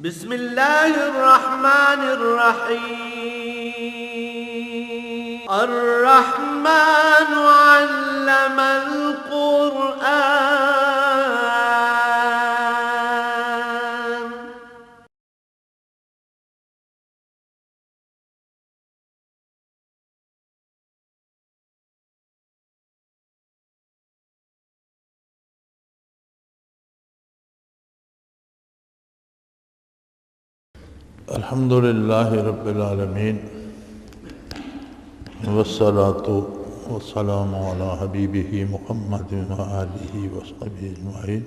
بسم الله الرحمن الرحيم. الرحمن علم القرآن. الحمد للہ رب العالمین والصلاة والسلام علی حبیبہ محمد وآلہ وصحبہ اجمعین.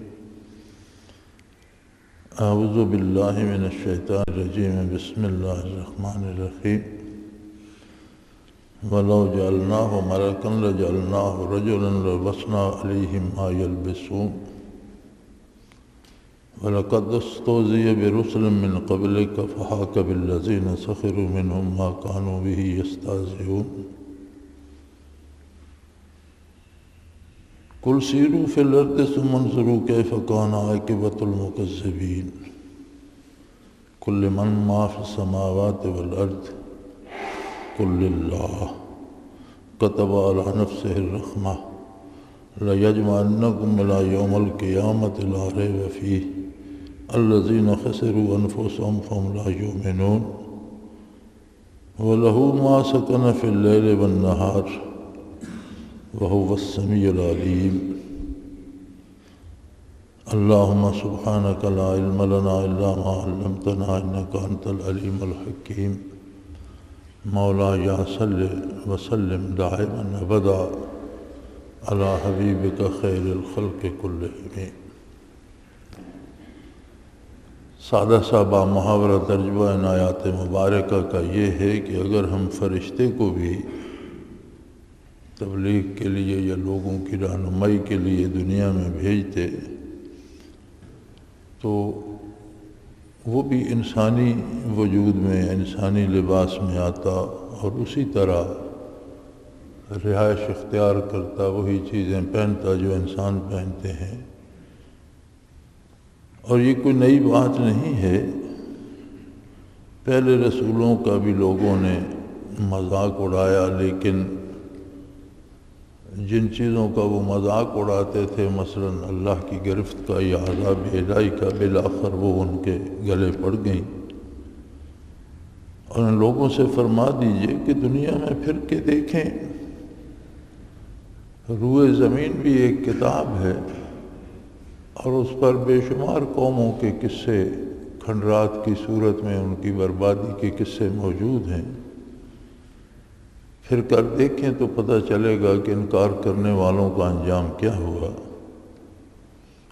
اعوذ باللہ من الشیطان الرجیم. بسم اللہ الرحمن الرحیم. وَلَوْ جَعَلْنَاهُ مَلَكًا لَجَعَلْنَاهُ رَجُلًا لَلْبَسْنَا عَلَيْهِمْ مَا يَلْبِسُونَ. وَلَقَدْ اسْتُهْزِئَ بِرُسُلٍ مِّن قَبْلِكَ فَحَاقَ بِالَّذِينَ سَخِرُوا مِنْهُم مَّا كَانُوا بِهِ يَسْتَهْزِئُونَ. قُلْ سِيرُوا فِي الْأَرْضِ ثُمَّ انظُرُوا كَيْفَ كَانَ عَاقِبَةُ الْمُكَذِّبِينَ. قُل لِّمَن مَّا فِي السَّمَاوَاتِ وَالْأَرْضِ قُل لِّلَّهِ كَتَبَ عَلَىٰ نَفْسِهِ الرَّحْمَةَ لَيَجْمَعَنَّكُمْ إِلَىٰ يَوْمِ الْقِيَامَةِ لَا رَيْبَ فِيهِ الَّذِينَ خَسِرُوا أَنفُسَهُمْ فَهُمْ لَا يُؤْمِنُونَ. وَلَهُ مَا سَكَنَ فِي اللَّيْلِ وَالنَّهَارِ وَهُوَ السَّمِيعُ الْعَلِيمُ. اللهم سبحانك لا علم لنا إلا ما علمتنا إنك أنت العليم الحكيم. مولاي صل وسلم دائما أبدا على حبيبك خير الخلق كلهم. سادہ صاحبہ محاورہ ترجمہ ان آیات مبارکہ کا یہ ہے کہ اگر ہم فرشتے کو بھی تبلیغ کے لیے یا لوگوں کی رہنمائی کے لیے دنیا میں بھیجتے تو وہ بھی انسانی وجود میں انسانی لباس میں آتا اور اسی طرح رہائش اختیار کرتا، وہی چیزیں پہنتا جو انسان پہنتے ہیں. اور یہ کوئی نئی بات نہیں ہے، پہلے رسولوں کا بھی لوگوں نے مذاق اڑایا، لیکن جن چیزوں کا وہ مذاق اڑاتے تھے مثلا اللہ کی گرفت کا یا عذاب الہی کا، بالآخر وہ ان کے گلے پڑ گئیں. اور ان لوگوں سے فرما دیجئے کہ دنیا میں پھر کے دیکھیں، روئے زمین بھی ایک کتاب ہے اور اس پر بے شمار قوموں کے قصے کھنڈرات کی صورت میں ان کی بربادی کے قصے موجود ہیں. پھر کر دیکھیں تو پتہ چلے گا کہ انکار کرنے والوں کا انجام کیا ہوا.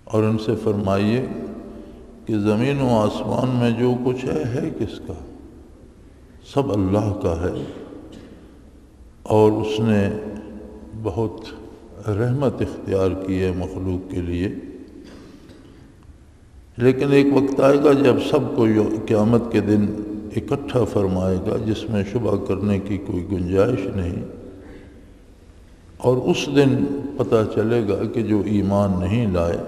اور ان سے فرمائیے کہ زمین و آسمان میں جو کچھ ہے کس کا؟ سب اللہ کا ہے، اور اس نے بہت رحمت اختیار کی ہے مخلوق کے لیے. لیکن ایک وقت آئے گا جب سب کو قیامت کے دن اکٹھا فرمائے گا، جس میں شبہ کرنے کی کوئی گنجائش نہیں. اور اس دن پتہ چلے گا کہ جو ایمان نہیں لائے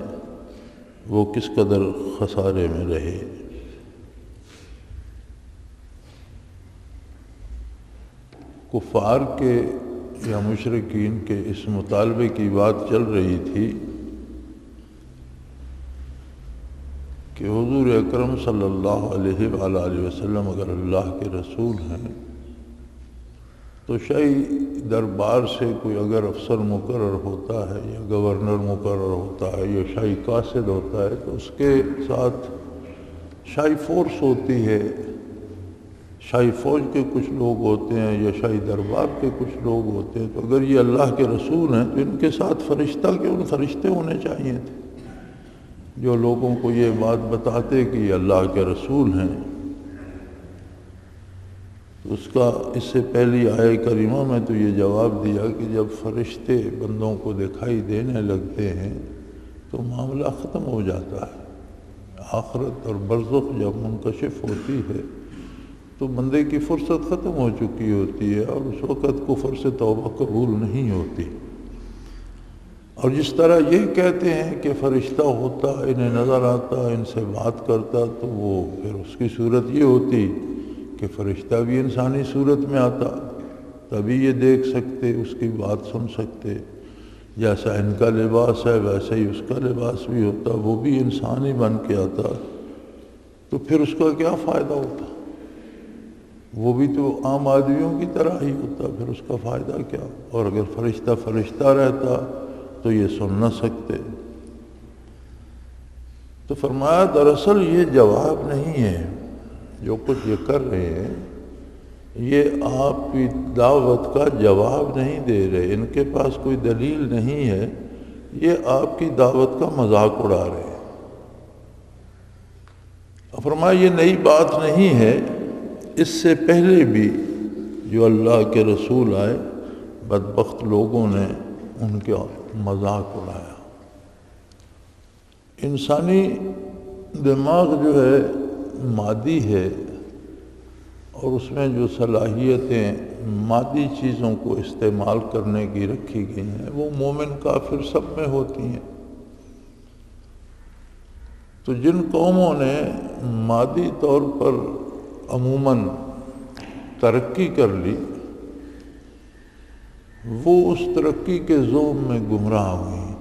وہ کس قدر خسارے میں رہے. کفار کے یا مشرکین کے اس مطالبے کی بات چل رہی تھی کہ حضور اکرم صلی اللہ علیہ وآلہ وسلم اگر اللہ کے رسول ہیں تو شاہی دربار سے کوئی اگر افسر مقرر ہوتا ہے یا گورنر مقرر ہوتا ہے یا شاہی قاصد ہوتا ہے تو اس کے ساتھ شاہی فورس ہوتی ہے، شاہی فوج کے کچھ لوگ ہوتے ہیں یا شاہی دربار کے کچھ لوگ ہوتے ہیں. تو اگر یہ اللہ کے رسول ہیں تو ان کے ساتھ فرشتہ کیوں؟ فرشتے ہونے چاہیے تھے جو لوگوں کو یہ بات بتاتے کہ یہ اللہ کے رسول ہیں. اس کا اس سے پہلی آیہ کریمہ میں تو یہ جواب دیا کہ جب فرشتے بندوں کو دکھائی دینے لگتے ہیں تو معاملہ ختم ہو جاتا ہے. آخرت اور برزخ جب منکشف ہوتی ہے تو بندے کی فرصت ختم ہو چکی ہوتی ہے اور اس وقت کفر سے توبہ قبول نہیں ہوتی. اور جس طرح یہ کہتے ہیں کہ فرشتہ ہوتا، انہیں نظر آتا، ان سے بات کرتا، تو وہ پھر اس کی صورت یہ ہوتی کہ فرشتہ بھی انسانی صورت میں آتا، تبھی یہ دیکھ سکتے، اس کی بات سن سکتے۔ جیسا ان کا لباس ہے ویسے ہی اس کا لباس بھی ہوتا، وہ بھی انسانی بن کے آتا، تو پھر اس کا کیا فائدہ ہوتا؟ وہ بھی تو عام آدمیوں کی طرح ہی ہوتا، پھر اس کا فائدہ کیا؟ اور اگر فرشتہ رہتا تو یہ سن نہ سکتے۔ تو فرمایا دراصل یہ جواب نہیں ہے، جو کچھ یہ کر رہے ہیں یہ آپ کی دعوت کا جواب نہیں دے رہے، ان کے پاس کوئی دلیل نہیں ہے، یہ آپ کی دعوت کا مذاق اڑا رہے ہیں۔ فرمایا یہ نئی بات نہیں ہے، اس سے پہلے بھی جو اللہ کے رسول آئے بدبخت لوگوں نے ان کا مذاق اڑایا۔ انسانی دماغ جو ہے مادی ہے، اور اس میں جو صلاحیتیں مادی چیزوں کو استعمال کرنے کی رکھی گئی ہیں وہ مومن کافر سب میں ہوتی ہیں۔ تو جن قوموں نے مادی طور پر عموماً ترقی کر لی، وہ اس ترقی کے ذوق میں گمراہ ہوئی۔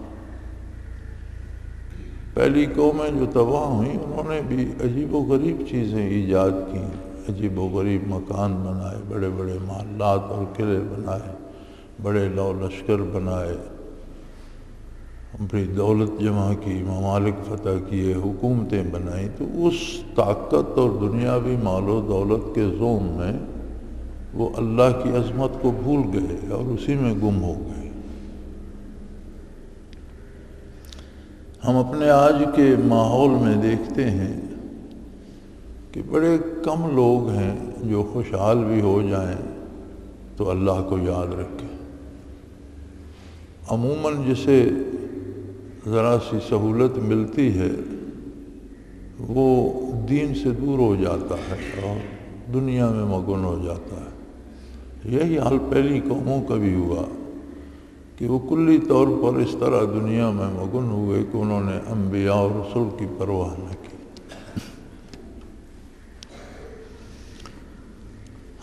پہلی قومیں جو تباہ ہوئیں انہوں نے بھی عجیب و غریب چیزیں ایجاد کی، عجیب و غریب مکان بنائے، بڑے بڑے محلات اور قلعے بنائے، بڑے لو لشکر بنائے، بڑی دولت جمع کی، ممالک فتح کیے، حکومتیں بنائیں۔ تو اس طاقت اور دنیاوی مال و دولت کے زوم میں وہ اللہ کی عظمت کو بھول گئے اور اسی میں گم ہو گئے۔ ہم اپنے آج کے ماحول میں دیکھتے ہیں کہ بڑے کم لوگ ہیں جو خوشحال بھی ہو جائیں تو اللہ کو یاد رکھیں۔ عموماً جسے ذرا سی سہولت ملتی ہے وہ دین سے دور ہو جاتا ہے اور دنیا میں مگن ہو جاتا ہے۔ یہی حال پہلی قوموں کا بھی ہوا کہ وہ کلی طور پر اس طرح دنیا میں مگن ہوئے کہ انہوں نے انبیاء اور رسول کی پرواہ نہ کی۔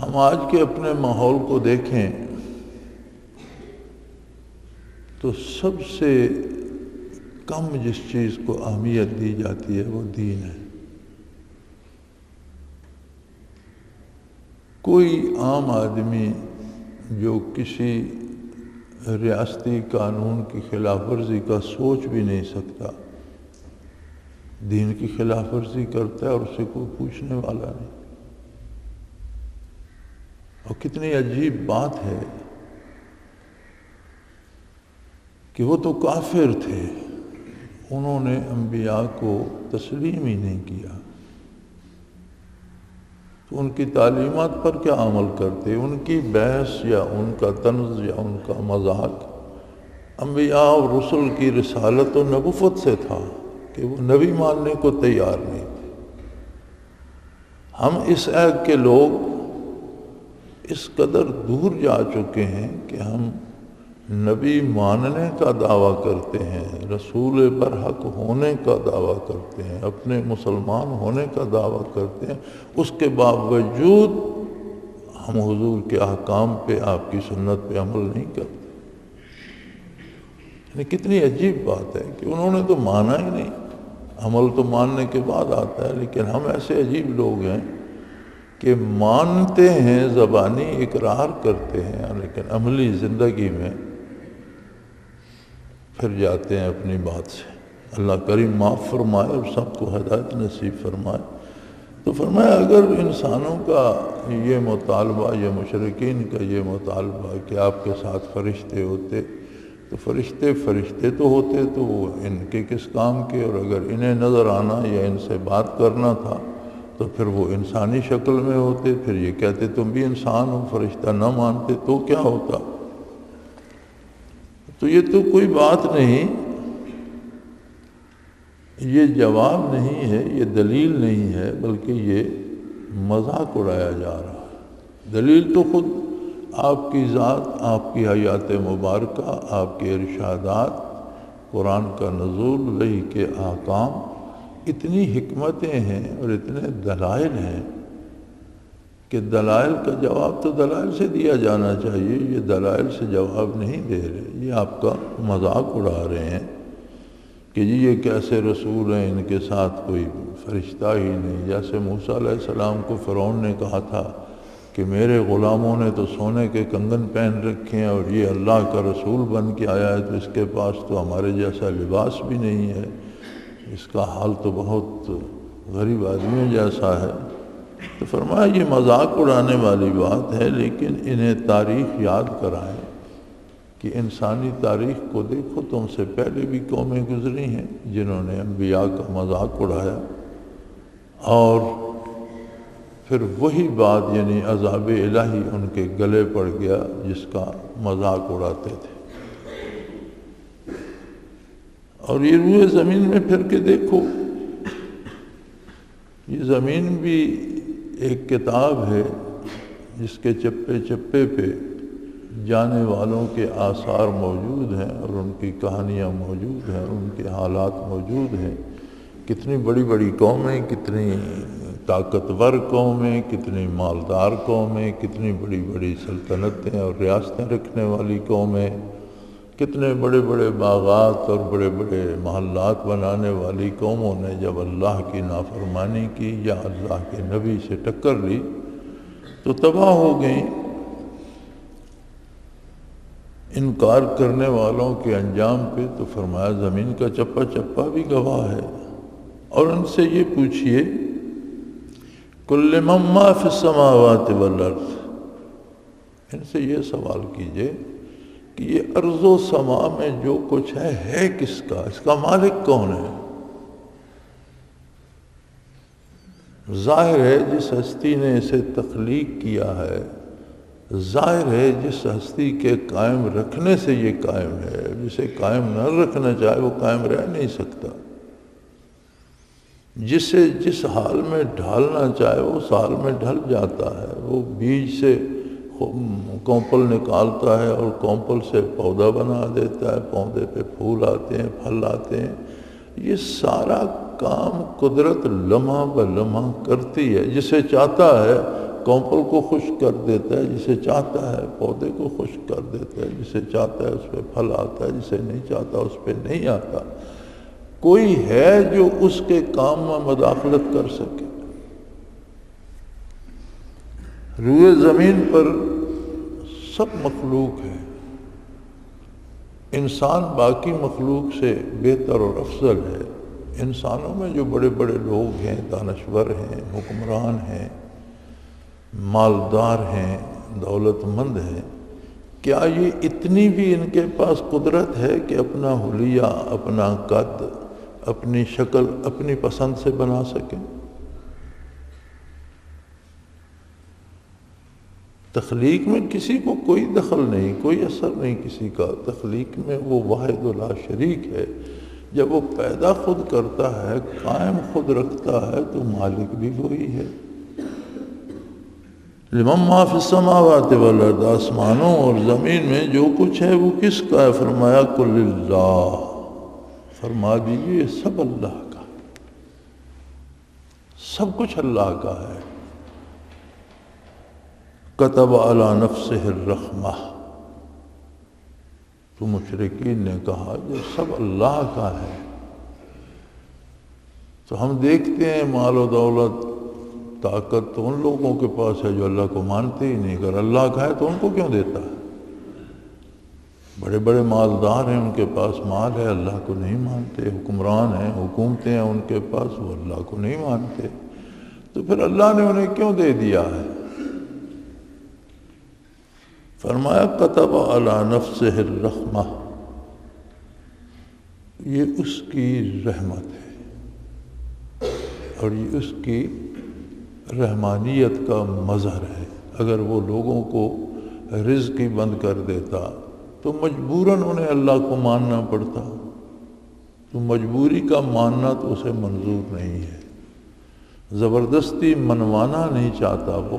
ہم آج کے اپنے ماحول کو دیکھیں تو سب سے کم جس چیز کو اہمیت دی جاتی ہے وہ دین ہے۔ کوئی عام آدمی جو کسی ریاستی قانون کی خلاف ورزی کا سوچ بھی نہیں سکتا، دین کی خلاف ورزی کرتا ہے اور اسے کوئی پوچھنے والا نہیں۔ اور کتنی عجیب بات ہے کہ وہ تو کافر تھے، انہوں نے انبیاء کو تسلیم ہی نہیں کیا، تو ان کی تعلیمات پر کیا عمل کرتے؟ ان کی بحث یا ان کا طنز یا ان کا مذاق انبیاء اور رسل کی رسالت و نبوت سے تھا کہ وہ نبی ماننے کو تیار نہیں تھے۔ ہم اس عہد کے لوگ اس قدر دور جا چکے ہیں کہ ہم نبی ماننے کا دعویٰ کرتے ہیں، رسول برحق ہونے کا دعویٰ کرتے ہیں، اپنے مسلمان ہونے کا دعویٰ کرتے ہیں، اس کے باوجود ہم حضور کے احکام پہ، آپ کی سنت پہ عمل نہیں کرتے۔ یعنی کتنی عجیب بات ہے کہ انہوں نے تو مانا ہی نہیں، عمل تو ماننے کے بعد آتا ہے، لیکن ہم ایسے عجیب لوگ ہیں کہ مانتے ہیں، زبانی اقرار کرتے ہیں، لیکن عملی زندگی میں پھر جاتے ہیں اپنی بات سے۔ اللہ کریم معاف فرمائے اور سب کو ہدایت نصیب فرمائے۔ تو فرمایا اگر انسانوں کا یہ مطالبہ یا مشرکین کا یہ مطالبہ کہ آپ کے ساتھ فرشتے ہوتے تو فرشتے تو ہوتے تو وہ ان کے کس کام کے، اور اگر انہیں نظر آنا یا ان سے بات کرنا تھا تو پھر وہ انسانی شکل میں ہوتے، پھر یہ کہتے تم بھی انسان ہو، فرشتہ نہ مانتے تو کیا ہوتا؟ تو یہ تو کوئی بات نہیں، یہ جواب نہیں ہے، یہ دلیل نہیں ہے، بلکہ یہ مذاق اڑایا جا رہا ہے۔ دلیل تو خود آپ کی ذات، آپ کی حیات مبارکہ، آپ کے ارشادات قرآن کا نزول، وحی کے احکام، اتنی حکمتیں ہیں اور اتنے دلائل ہیں کہ دلائل کا جواب تو دلائل سے دیا جانا چاہیے. یہ دلائل سے جواب نہیں دے رہے، یہ آپ کا مذاق اڑا رہے ہیں کہ جی یہ کیسے رسول ہیں، ان کے ساتھ کوئی فرشتہ ہی نہیں. جیسے موسیٰ علیہ السلام کو فرعون نے کہا تھا کہ میرے غلاموں نے تو سونے کے کنگن پہن رکھے ہیں اور یہ اللہ کا رسول بن کے آیا ہے تو اس کے پاس تو ہمارے جیسا لباس بھی نہیں ہے، اس کا حال تو بہت غریب آدمیوں جیسا ہے. تو فرمایا یہ مذاق اڑانے والی بات ہے، لیکن انہیں تاریخ یاد کرائیں کہ انسانی تاریخ کو دیکھو، تم سے پہلے بھی قومیں گزری ہیں جنہوں نے انبیاء کا مذاق اڑایا، اور پھر وہی بات یعنی عذاب الہی ان کے گلے پڑ گیا جس کا مذاق اڑاتے تھے. اور یہ روئے زمین میں پھر کے دیکھو، یہ زمین بھی ایک کتاب ہے جس کے چپے چپے پہ جانے والوں کے آثار موجود ہیں اور ان کی کہانیاں موجود ہیں، ان کے حالات موجود ہیں. کتنی بڑی بڑی قومیں، کتنی طاقتور قومیں، کتنی مالدار قومیں، کتنی بڑی بڑی سلطنتیں اور ریاستیں رکھنے والی قومیں، کتنے بڑے بڑے باغات اور بڑے بڑے محلات بنانے والی قوموں نے جب اللہ کی نافرمانی کی یا اللہ کے نبی سے ٹکر لی تو تباہ ہو گئیں. انکار کرنے والوں کے انجام پہ تو فرمایا زمین کا چپا چپا بھی گواہ ہے. اور ان سے یہ پوچھئے کل من ما فی السماوات والارض، ان سے یہ سوال کیجئے کہ یہ ارض و سما میں جو کچھ ہے کس کا، اس کا مالک کون ہے؟ ظاہر ہے جس ہستی نے اسے تخلیق کیا ہے، ظاہر ہے جس ہستی کے قائم رکھنے سے یہ قائم ہے، جسے قائم نہ رکھنا چاہے وہ قائم رہ نہیں سکتا. جسے جس حال میں ڈھالنا چاہے وہ اس حال میں ڈھل جاتا ہے. وہ بیج سے کونپل نکالتا ہے اور کونپل سے پودا بنا دیتا ہے، پودے پہ پھول آتے ہیں، پھل آتے ہیں. یہ سارا کام قدرت لمحہ بلمحہ کرتی ہے. جسے چاہتا ہے کونپل کو خشک کر دیتا ہے، جسے چاہتا ہے پودے کو خشک کر دیتا ہے، جسے چاہتا ہے اس پہ پھل آتا ہے، جسے نہیں چاہتا اس پہ نہیں آتا. کوئی ہے جو اس کے کام میں مداخلت کر سکے؟ روئے زمین پر سب مخلوق ہے. انسان باقی مخلوق سے بہتر اور افضل ہے. انسانوں میں جو بڑے بڑے لوگ ہیں، دانشور ہیں، حکمران ہیں، مالدار ہیں، دولت مند ہیں، کیا یہ اتنی بھی ان کے پاس قدرت ہے کہ اپنا حلیہ، اپنا قد، اپنی شکل اپنی پسند سے بنا سکیں؟ تخلیق میں کسی کو کوئی دخل نہیں، کوئی اثر نہیں کسی کا. تخلیق میں وہ واحد لا شریک ہے. جب وہ پیدا خود کرتا ہے، قائم خود رکھتا ہے، تو مالک بھی وہی ہے. لمن ما فی السماوات والارض، آسمانوں اور زمین میں جو کچھ ہے وہ کس کا ہے؟ فرمایا قل اللہ، فرما دیجیے یہ سب اللہ کا، سب کچھ اللہ کا ہے. کتب علی نفسہ الرحمہ، تو مشرکین نے کہا یہ سب اللہ کا ہے. تو ہم دیکھتے ہیں مال و دولت، طاقت تو ان لوگوں کے پاس ہے جو اللہ کو مانتے ہی نہیں. اگر اللہ کا ہے تو ان کو کیوں دیتا ہے؟ بڑے بڑے مالدار ہیں، ان کے پاس مال ہے، اللہ کو نہیں مانتے. حکمران ہیں، حکومتیں ہیں ان کے پاس، وہ اللہ کو نہیں مانتے. تو پھر اللہ نے انہیں کیوں دے دیا ہے؟ فرمایا کتب علی نفسہ الرحمہ، یہ اس کی رحمت ہے اور یہ اس کی رحمانیت کا مظہر ہے. اگر وہ لوگوں کو رزق ہی بند کر دیتا تو مجبوراً انہیں اللہ کو ماننا پڑتا. تو مجبوری کا ماننا تو اسے منظور نہیں ہے. زبردستی منوانا نہیں چاہتا وہ،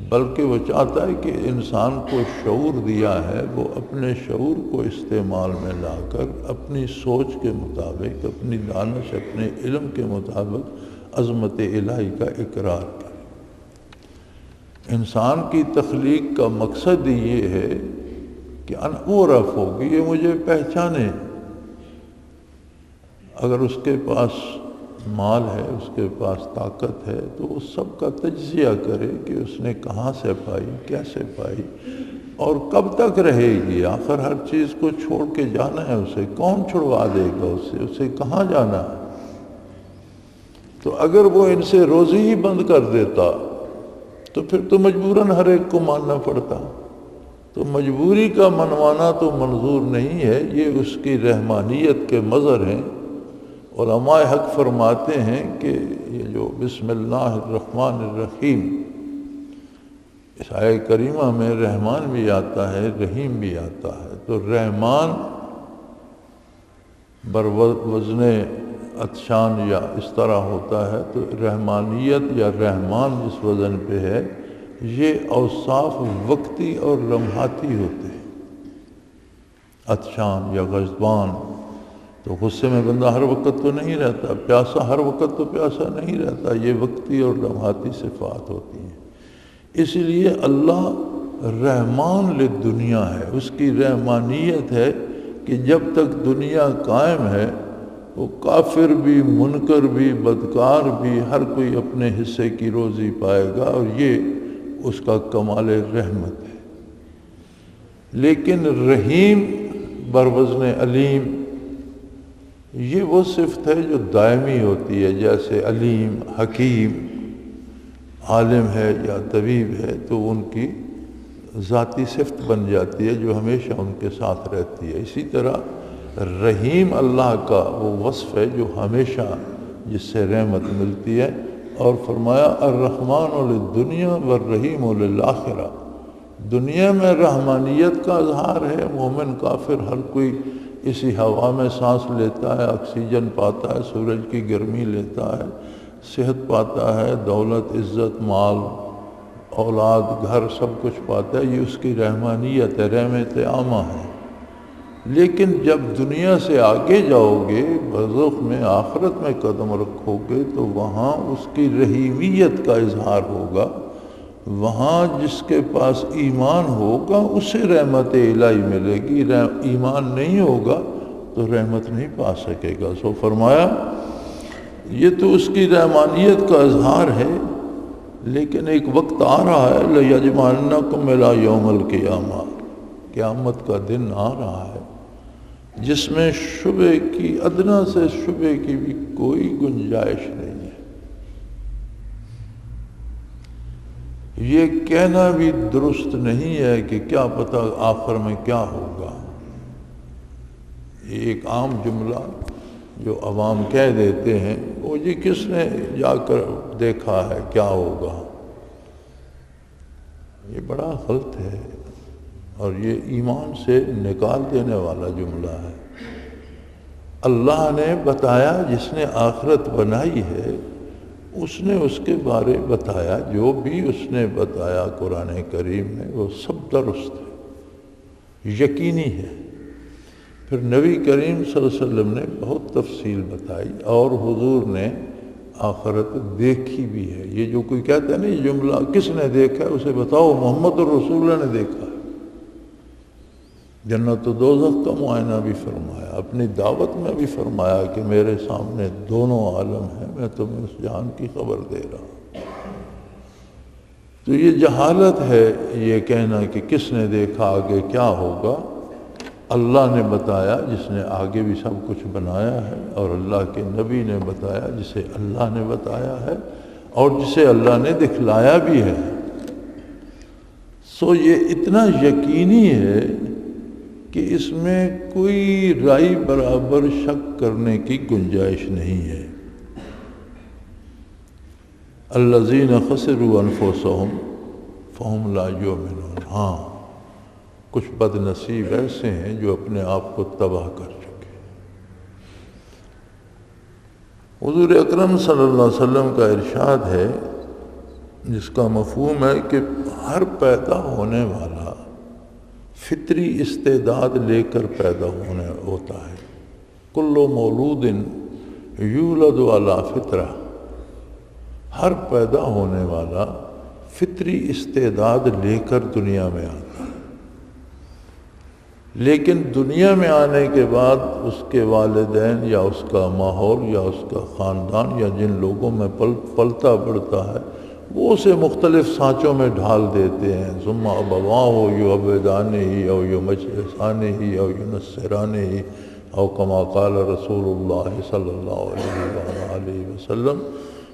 بلکہ وہ چاہتا ہے کہ انسان کو شعور دیا ہے، وہ اپنے شعور کو استعمال میں لا کر اپنی سوچ کے مطابق، اپنی دانش، اپنے علم کے مطابق عظمت الہی کا اقرار کرے۔ انسان کی تخلیق کا مقصد یہ ہے کہ انعرف ہو کہ یہ مجھے پہچانے۔ اگر اس کے پاس مال ہے، اس کے پاس طاقت ہے، تو وہ سب کا تجزیہ کرے کہ اس نے کہاں سے پائی، کیسے پائی اور کب تک رہے گی۔ آخر ہر چیز کو چھوڑ کے جانا ہے، اسے کون چھڑوا دے گا، اسے کہاں جانا ہے؟ تو اگر وہ ان سے روزی ہی بند کر دیتا تو پھر تو مجبوراً ہر ایک کو ماننا پڑتا۔ تو مجبوری کا منوانا تو منظور نہیں ہے، یہ اس کی رحمانیت کے مظہر ہیں۔ علماء حق فرماتے ہیں کہ یہ جو بسم اللہ الرحمن الرحیم، اس آیہ کریمہ میں رحمان بھی آتا ہے، رحیم بھی آتا ہے۔ تو رحمان بر وزن عطشان یا اس طرح ہوتا ہے، تو رحمانیت یا رحمان جس وزن پہ ہے، یہ اوصاف وقتی اور لمحاتی ہوتے ہیں۔ عطشان یا غضبان، تو غصے میں بندہ ہر وقت تو نہیں رہتا، پیاسا ہر وقت تو پیاسا نہیں رہتا، یہ وقتی اور لمحاتی صفات ہوتی ہیں۔ اس لیے اللہ رحمان للدنیا ہے، اس کی رحمانیت ہے کہ جب تک دنیا قائم ہے وہ کافر بھی، منکر بھی، بدکار بھی، ہر کوئی اپنے حصے کی روزی پائے گا، اور یہ اس کا کمال رحمت ہے۔ لیکن رحیم بروزن علیم، یہ وہ صفت ہے جو دائمی ہوتی ہے۔ جیسے علیم، حکیم، عالم ہے یا طبیب ہے، تو ان کی ذاتی صفت بن جاتی ہے جو ہمیشہ ان کے ساتھ رہتی ہے۔ اسی طرح رحیم اللہ کا وہ وصف ہے جو ہمیشہ جس سے رحمت ملتی ہے۔ اور فرمایا الرحمن للدنیا والرحیم للآخرہ، دنیا میں رحمانیت کا اظہار ہے۔ مومن کافر ہر کوئی اسی ہوا میں سانس لیتا ہے، آکسیجن پاتا ہے، سورج کی گرمی لیتا ہے، صحت پاتا ہے، دولت، عزت، مال، اولاد، گھر، سب کچھ پاتا ہے۔ یہ اس کی رحمانیت ہے، رحمت عامہ ہے۔ لیکن جب دنیا سے آگے جاؤ گے، برزخ میں، آخرت میں قدم رکھو گے، تو وہاں اس کی رحیمیت کا اظہار ہوگا۔ وہاں جس کے پاس ایمان ہوگا اسے رحمت الہی ملے گی، ایمان نہیں ہوگا تو رحمت نہیں پا سکے گا۔ سو فرمایا یہ تو اس کی رحمانیت کا اظہار ہے، لیکن ایک وقت آ رہا ہے لَيَجْمَعَنَّكُمْ إِلَىٰ يَوْمِ الْقِيَامَةِ، قیامت کا دن آ رہا ہے جس میں شبے کی، ادنا سے شبے کی بھی کوئی گنجائش نہیں ہے۔ یہ کہنا بھی درست نہیں ہے کہ کیا پتہ آخر میں کیا ہوگا۔ یہ ایک عام جملہ جو عوام کہہ دیتے ہیں، وہ جی کس نے جا کر دیکھا ہے کیا ہوگا، یہ بڑا غلط ہے اور یہ ایمان سے نکال دینے والا جملہ ہے۔ اللہ نے بتایا، جس نے آخرت بنائی ہے اس نے اس کے بارے بتایا، جو بھی اس نے بتایا قرآن کریم میں وہ سب درست ہے، یقینی ہے۔ پھر نبی کریم صلی اللہ علیہ وسلم نے بہت تفصیل بتائی، اور حضور نے آخرت دیکھی بھی ہے۔ یہ جو کوئی کہتا ہے نا یہ جملہ کس نے دیکھا ہے، اسے بتاؤ محمد الرسول اللہ نے دیکھا ہے۔ جنت و دوزخ کا معائنہ بھی فرمایا، اپنی دعوت میں بھی فرمایا کہ میرے سامنے دونوں عالم ہیں، میں تمہیں اس جہان کی خبر دے رہا ہوں۔ تو یہ جہالت ہے یہ کہنا کہ کس نے دیکھا آگے کیا ہوگا۔ اللہ نے بتایا جس نے آگے بھی سب کچھ بنایا ہے، اور اللہ کے نبی نے بتایا جسے اللہ نے بتایا ہے، اور جسے اللہ نے دکھلایا بھی ہے۔ سو یہ اتنا یقینی ہے کہ اس میں کوئی رائی برابر شک کرنے کی گنجائش نہیں ہے۔ الذین خسروا انفسهم فهم لا یؤمنون، ہاں کچھ بد نصیب ایسے ہیں جو اپنے آپ کو تباہ کر چکے۔ حضور اکرم صلی اللہ علیہ وسلم کا ارشاد ہے، جس کا مفہوم ہے کہ ہر پیدا ہونے والا فطری استعداد لے کر پیدا ہوتا ہے. کل مولود یولد علی فطرہ، ہر پیدا ہونے والا فطری استعداد لے کر دنیا میں آتا ہے. لیکن دنیا میں آنے کے بعد اس کے والدین یا اس کا ماحول یا اس کا خاندان یا جن لوگوں میں پلتا بڑھتا ہے وہ اسے مختلف سانچوں میں ڈھال دیتے ہیں. ثم ابواہ یعوّدانہ او یمجسانہ او ینصرانہ او کما قال رسول اللہ صلی اللہ علیہ وسلم،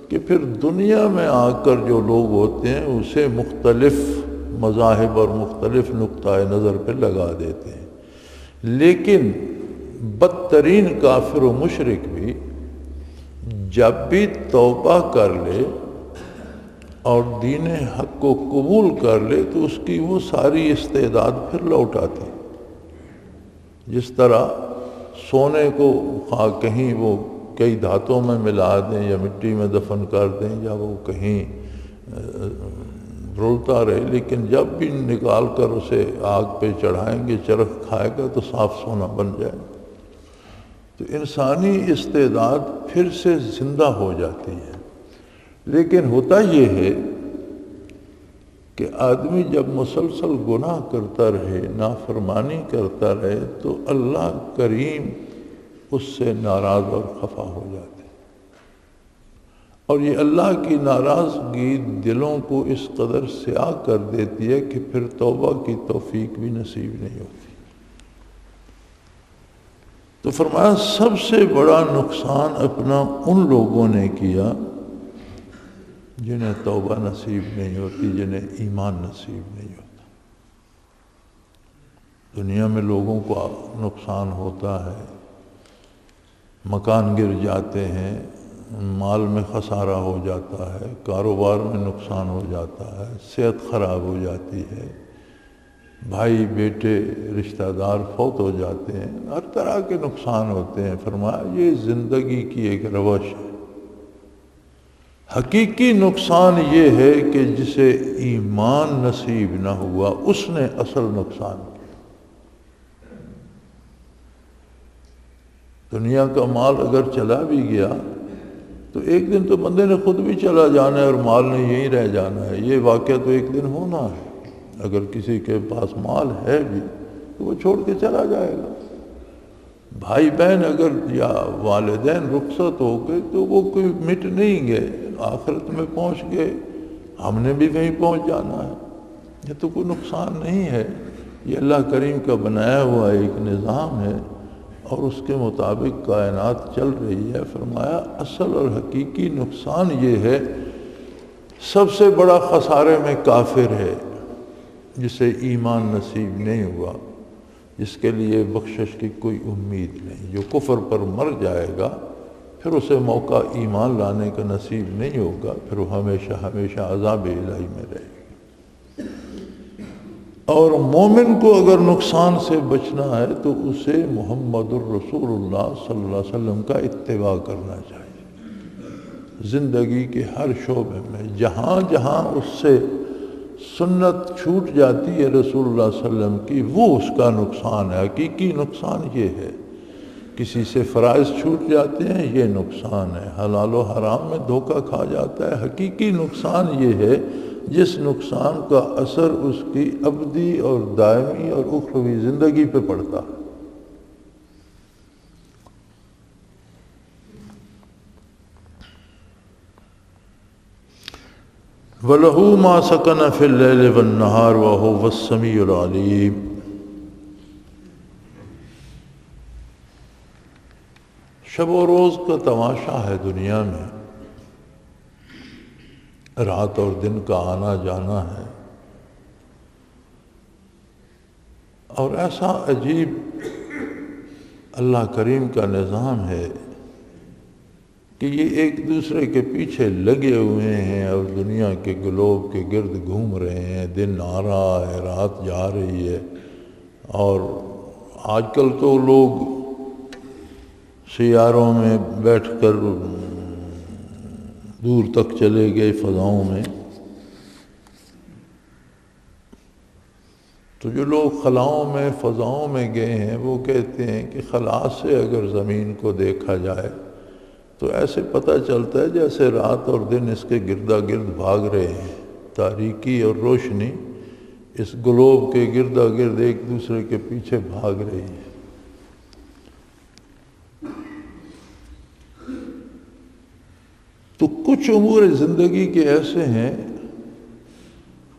کہ پھر دنیا میں آ کر جو لوگ ہوتے ہیں اسے مختلف مذاہب اور مختلف نقطۂ نظر پہ لگا دیتے ہیں. لیکن بدترین کافر و مشرک بھی جب بھی توبہ کر لے اور دین حق کو قبول کر لے تو اس کی وہ ساری استعداد پھر لوٹ آتی. جس طرح سونے کو کہیں وہ کئی دھاتوں میں ملا دیں یا مٹی میں دفن کر دیں یا وہ کہیں رولتا رہے، لیکن جب بھی نکال کر اسے آگ پہ چڑھائیں گے چرخ کھائے گا تو صاف سونا بن جائے. تو انسانی استعداد پھر سے زندہ ہو جاتی ہے. لیکن ہوتا یہ ہے کہ آدمی جب مسلسل گناہ کرتا رہے، نافرمانی کرتا رہے، تو اللہ کریم اس سے ناراض اور خفا ہو جاتے. اور یہ اللہ کی ناراضگی دلوں کو اس قدر سیاہ کر دیتی ہے کہ پھر توبہ کی توفیق بھی نصیب نہیں ہوتی. تو فرمایا سب سے بڑا نقصان اپنا ان لوگوں نے کیا جنہیں توبہ نصیب نہیں ہوتی، جنہیں ایمان نصیب نہیں ہوتا. دنیا میں لوگوں کو نقصان ہوتا ہے، مکان گر جاتے ہیں، مال میں خسارہ ہو جاتا ہے، کاروبار میں نقصان ہو جاتا ہے، صحت خراب ہو جاتی ہے، بھائی بیٹے رشتہ دار فوت ہو جاتے ہیں، ہر طرح کے نقصان ہوتے ہیں. فرمایا یہ زندگی کی ایک روش ہے. حقیقی نقصان یہ ہے کہ جسے ایمان نصیب نہ ہوا اس نے اصل نقصان کیا. دنیا کا مال اگر چلا بھی گیا تو ایک دن تو بندے نے خود بھی چلا جانا ہے اور مال نے یہیں رہ جانا ہے. یہ واقعہ تو ایک دن ہونا ہے. اگر کسی کے پاس مال ہے بھی تو وہ چھوڑ کے چلا جائے گا. بھائی بہن اگر یا والدین رخصت ہو گئے تو وہ کوئی مٹ نہیں گئے، آخرت میں پہنچ گئے، ہم نے بھی وہیں پہنچ جانا ہے. یہ تو کوئی نقصان نہیں ہے. یہ اللہ کریم کا بنایا ہوا ایک نظام ہے اور اس کے مطابق کائنات چل رہی ہے. فرمایا اصل اور حقیقی نقصان یہ ہے، سب سے بڑا خسارے میں کافر ہے جسے ایمان نصیب نہیں ہوا، جس کے لیے بخشش کی کوئی امید نہیں. جو کفر پر مر جائے گا پھر اسے موقع ایمان لانے کا نصیب نہیں ہوگا، پھر وہ ہمیشہ ہمیشہ عذاب الہی میں رہے گا. اور مومن کو اگر نقصان سے بچنا ہے تو اسے محمد الرسول اللہ صلی اللہ علیہ وسلم کا اتباع کرنا چاہیے. زندگی کے ہر شعبے میں جہاں جہاں اس سے سنت چھوٹ جاتی ہے رسول اللہ صلی اللہ علیہ وسلم کی، وہ اس کا نقصان ہے. حقیقی نقصان یہ ہے. کسی سے فرائض چھوٹ جاتے ہیں، یہ نقصان ہے. حلال و حرام میں دھوکہ کھا جاتا ہے. حقیقی نقصان یہ ہے جس نقصان کا اثر اس کی ابدی اور دائمی اور اخروی زندگی پہ پڑتا ہے. وَلَهُ مَا سَكَنَ فِي اللَّيْلِ وَالنَّهَارِ وَهُوَ السَّمِيعُ الْعَلِيمُ. شب و روز کا تماشا ہے دنیا میں، رات اور دن کا آنا جانا ہے. اور ایسا عجیب اللہ کریم کا نظام ہے کہ یہ ایک دوسرے کے پیچھے لگے ہوئے ہیں اور دنیا کے گلوب کے گرد گھوم رہے ہیں. دن آ رہا ہے، رات جا رہی ہے. اور آج کل تو لوگ سیاروں میں بیٹھ کر دور تک چلے گئے فضاؤں میں. تو جو لوگ خلاؤں میں فضاؤں میں گئے ہیں وہ کہتے ہیں کہ خلا سے اگر زمین کو دیکھا جائے تو ایسے پتہ چلتا ہے جیسے رات اور دن اس کے گردا گرد بھاگ رہے ہیں، تاریکی اور روشنی اس گلوب کے گردا گرد ایک دوسرے کے پیچھے بھاگ رہی ہے۔ تو کچھ امور زندگی کے ایسے ہیں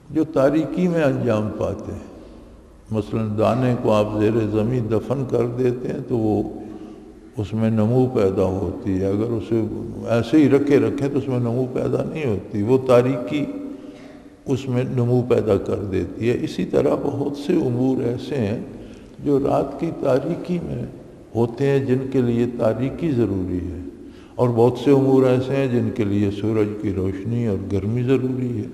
جو تاریکی میں انجام پاتے ہیں۔ مثلا دانے کو آپ زیر زمین دفن کر دیتے ہیں تو وہ اس میں نمو پیدا ہوتی ہے، اگر اسے ایسے ہی رکھیں تو اس میں نمو پیدا نہیں ہوتی، وہ تاریکی اس میں نمو پیدا کر دیتی ہے۔ اسی طرح بہت سے امور ایسے ہیں جو رات کی تاریکی میں ہوتے ہیں جن کے لیے تاریکی ضروری ہے، اور بہت سے امور ایسے ہیں جن کے لیے سورج کی روشنی اور گرمی ضروری ہے۔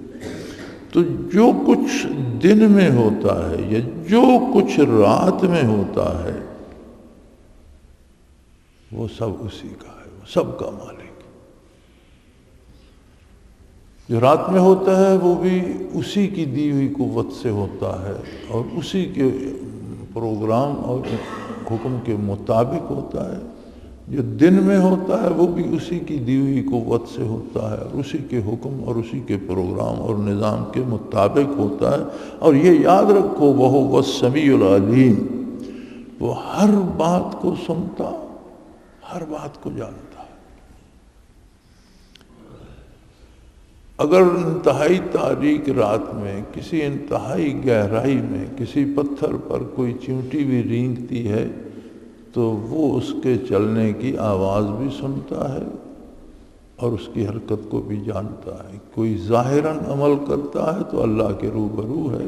تو جو کچھ دن میں ہوتا ہے یا جو کچھ رات میں ہوتا ہے وہ سب اسی کا ہے، وہ سب کا مالک۔ جو رات میں ہوتا ہے وہ بھی اسی کی دی ہوئی قوت سے ہوتا ہے اور اسی کے پروگرام اور حکم کے مطابق ہوتا ہے۔ جو دن میں ہوتا ہے وہ بھی اسی کی دی ہوئی قوت سے ہوتا ہے اور اسی کے حکم اور اسی کے پروگرام اور نظام کے مطابق ہوتا ہے۔ اور یہ یاد رکھو وَهُوَ السَّمِيعُ الْعَلِيمُ، وہ ہر بات کو سنتا، ہر بات کو جانتا ہے۔ اگر انتہائی تاریک رات میں کسی انتہائی گہرائی میں کسی پتھر پر کوئی چیونٹی بھی رینگتی ہے تو وہ اس کے چلنے کی آواز بھی سنتا ہے اور اس کی حرکت کو بھی جانتا ہے۔ کوئی ظاہراً عمل کرتا ہے تو اللہ کے روبرو ہے،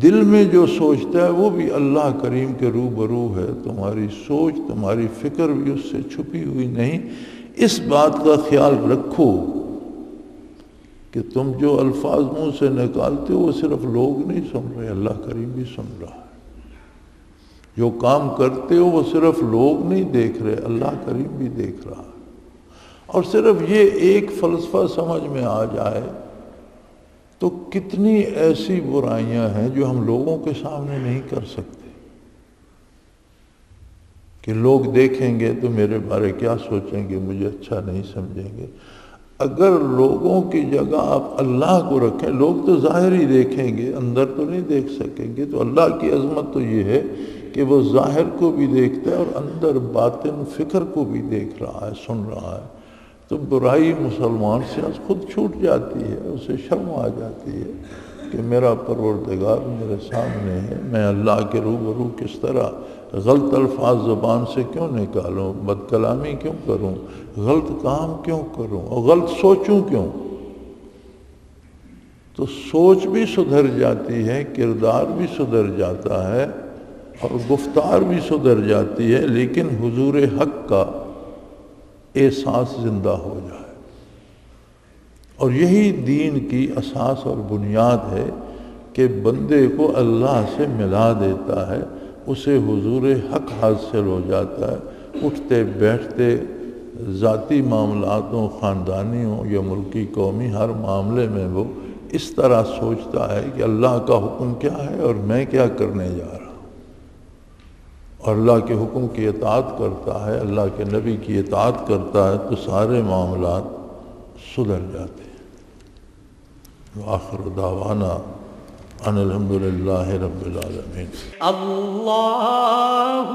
دل میں جو سوچتا ہے وہ بھی اللہ کریم کے روبرو ہے۔ تمہاری سوچ تمہاری فکر بھی اس سے چھپی ہوئی نہیں۔ اس بات کا خیال رکھو کہ تم جو الفاظ منہ سے نکالتے ہو وہ صرف لوگ نہیں سن رہے، اللہ کریم بھی سن رہا ہے۔ جو کام کرتے ہو وہ صرف لوگ نہیں دیکھ رہے، اللہ کریم بھی دیکھ رہا ہے۔ اور صرف یہ ایک فلسفہ سمجھ میں آ جائے تو کتنی ایسی برائیاں ہیں جو ہم لوگوں کے سامنے نہیں کر سکتے، کہ لوگ دیکھیں گے تو میرے بارے کیا سوچیں گے، مجھے اچھا نہیں سمجھیں گے۔ اگر لوگوں کی جگہ آپ اللہ کو رکھیں، لوگ تو ظاہر ہی دیکھیں گے، اندر تو نہیں دیکھ سکیں گے۔ تو اللہ کی عظمت تو یہ ہے کہ وہ ظاہر کو بھی دیکھتا ہے اور اندر باطن فکر کو بھی دیکھ رہا ہے، سن رہا ہے۔ تو برائی مسلمان سے خود چھوٹ جاتی ہے، اسے شرم آ جاتی ہے کہ میرا پروردگار میرے سامنے ہے، میں اللہ کے روبرو کس طرح غلط الفاظ زبان سے کیوں نکالوں، بد کلامی کیوں کروں، غلط کام کیوں کروں اور غلط سوچوں کیوں۔ تو سوچ بھی سدھر جاتی ہے، کردار بھی سدھر جاتا ہے اور گفتار بھی سدھر جاتی ہے، لیکن حضور حق کا احساس زندہ ہو جائے۔ اور یہی دین کی اساس اور بنیاد ہے کہ بندے کو اللہ سے ملا دیتا ہے، اسے حضور حق حاصل ہو جاتا ہے۔ اٹھتے بیٹھتے ذاتی معاملات ہوں، خاندانی ہوں یا ملکی قومی، ہر معاملے میں وہ اس طرح سوچتا ہے کہ اللہ کا حکم کیا ہے اور میں کیا کرنے جا رہا ہوں، اور اللہ کے حکم کی اطاعت کرتا ہے، اللہ کے نبی کی اطاعت کرتا ہے تو سارے معاملات سدھر جاتے ہیں۔ وآخر دعوانا ان الحمدللہ رب العالمین۔ اللہ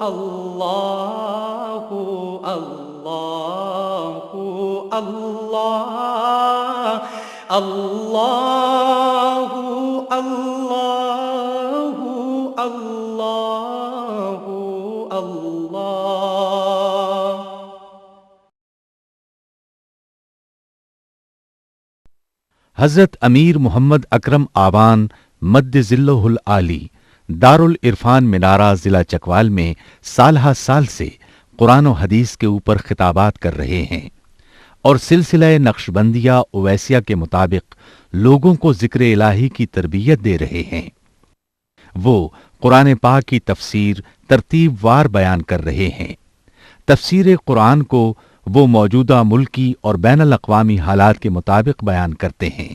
اللہ اللہ اللہ اللہ اللہ اللہ اللہ۔ حضرت امیر محمد اکرم آوان مد ذلہ العالی دارالعرفان منارہ ضلع چکوال میں سالہ سال سے قرآن و حدیث کے اوپر خطابات کر رہے ہیں اور سلسلہ نقشبندیہ اویسیہ کے مطابق لوگوں کو ذکر الہی کی تربیت دے رہے ہیں۔ وہ قرآن پاک کی تفسیر ترتیب وار بیان کر رہے ہیں۔ تفسیر قرآن کو وہ موجودہ ملکی اور بین الاقوامی حالات کے مطابق بیان کرتے ہیں۔